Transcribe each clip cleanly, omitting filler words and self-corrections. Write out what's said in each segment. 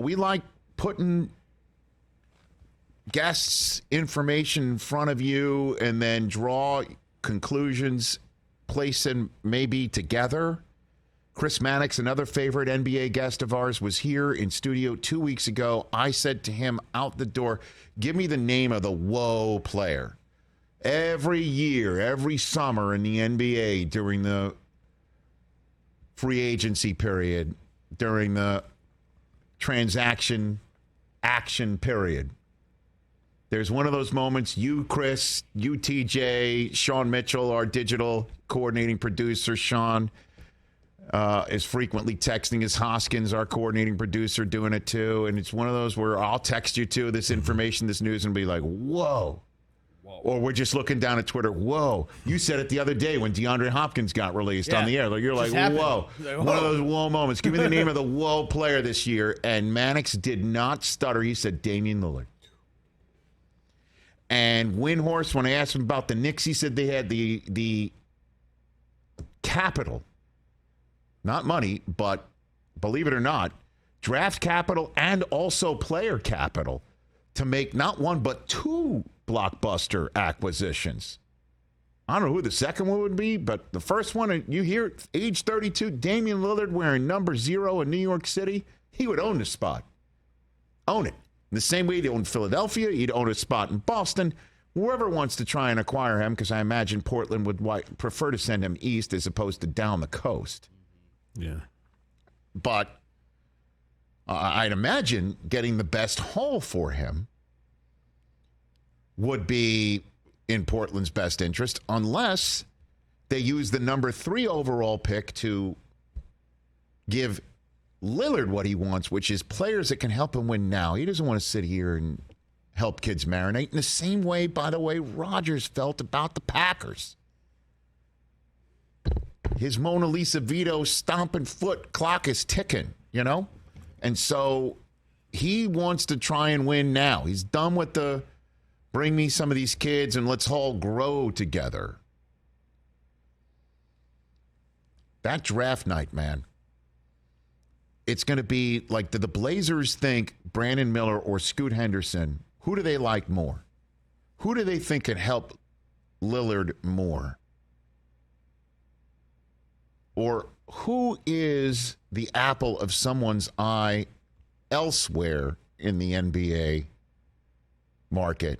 we like putting guests' information in front of you and then draw conclusions, place them maybe together. Chris Mannix, another favorite NBA guest of ours, was here in studio 2 weeks ago. I said to him out the door, give me the name of the whoa player. Every year, every summer in the NBA during the free agency period, during the transaction action period, there's one of those moments, you, Chris, you, TJ, Sean Mitchell, our digital coordinating producer, Sean, is frequently texting us. Hoskins, our coordinating producer, doing it too. And it's one of those where I'll text you too this information, this news, and be like, whoa. Or we're just looking down at Twitter, whoa. You said it the other day when DeAndre Hopkins got released on the air. You're like, whoa. One of those whoa moments. Give me the name of the whoa player this year. And Mannix did not stutter. He said Dame Lillard. And Windhorse, when I asked him about the Knicks, he said they had the capital, not money, but believe it or not, draft capital and also player capital to make not one but two blockbuster acquisitions. I don't know who the second one would be, but the first one, you hear age 32, Damian Lillard wearing number 0 in New York City, he would own the spot. Own it. In the same way he'd own Philadelphia, he'd own a spot in Boston. Whoever wants to try and acquire him, because I imagine Portland would prefer to send him east as opposed to down the coast. Yeah. But I'd imagine getting the best haul for him would be in Portland's best interest, unless they use the number 3 overall pick to give Lillard what he wants, which is players that can help him win now. He doesn't want to sit here and help kids marinate in the same way, by the way, Rodgers felt about the Packers. His Mona Lisa Vito stomping foot clock is ticking, you know? And so he wants to try and win now. He's done with the bring me some of these kids and let's all grow together. That draft night, man. It's going to be like, do the Blazers think Brandon Miller or Scoot Henderson, who do they like more? Who do they think can help Lillard more? Or who is the apple of someone's eye elsewhere in the NBA market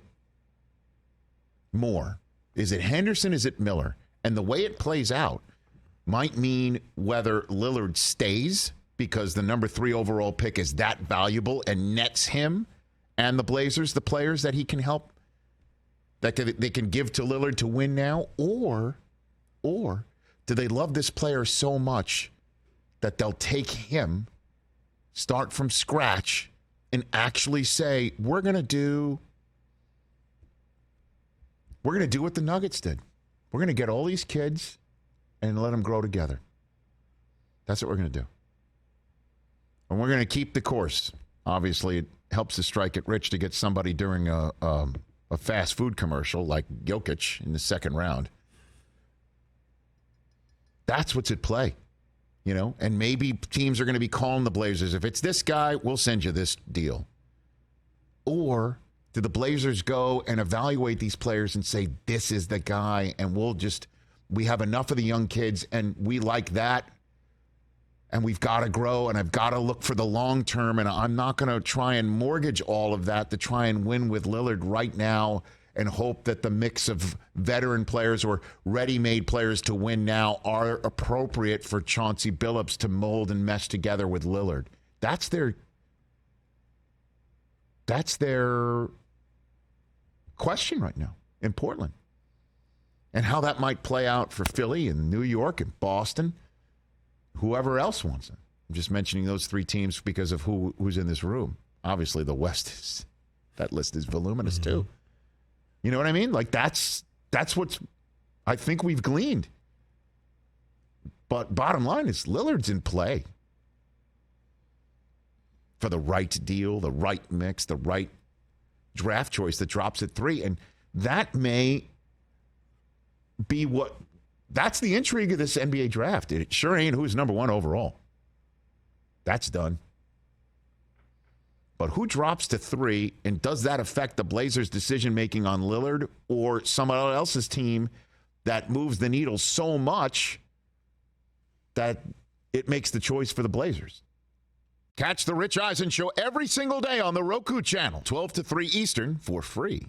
more? Is it Henderson? Is it Miller? And the way it plays out might mean whether Lillard stays because the number 3 overall pick is that valuable and nets him and the Blazers the players that he can help, that they can give to Lillard to win now, or do they love this player so much that they'll take him, start from scratch, and actually say, we're going to do what the Nuggets did. We're going to get all these kids and let them grow together. That's what we're going to do. And we're going to keep the course. Obviously, it helps to strike it rich to get somebody during a fast food commercial like Jokic in the second round. That's what's at play, you know? And maybe teams are going to be calling the Blazers. If it's this guy, we'll send you this deal. Or do the Blazers go and evaluate these players and say, this is the guy, and we have enough of the young kids, and we like that, and we've got to grow, and I've got to look for the long term, and I'm not going to try and mortgage all of that to try and win with Lillard right now and hope that the mix of veteran players or ready-made players to win now are appropriate for Chauncey Billups to mold and mesh together with Lillard. That's their question right now in Portland. And how that might play out for Philly and New York and Boston, whoever else wants it. I'm just mentioning those 3 teams because of who's in this room. Obviously, the West that list is voluminous too. You know what I mean? Like that's what's I think we've gleaned. But bottom line is Lillard's in play for the right deal, the right mix, the right draft choice that drops at 3. And that may be that's the intrigue of this NBA draft. It sure ain't who's number 1 overall. That's done. But who drops to 3, and does that affect the Blazers' decision-making on Lillard or someone else's team that moves the needle so much that it makes the choice for the Blazers? Catch the Rich Eisen Show every single day on the Roku channel, 12 to 3 Eastern, for free.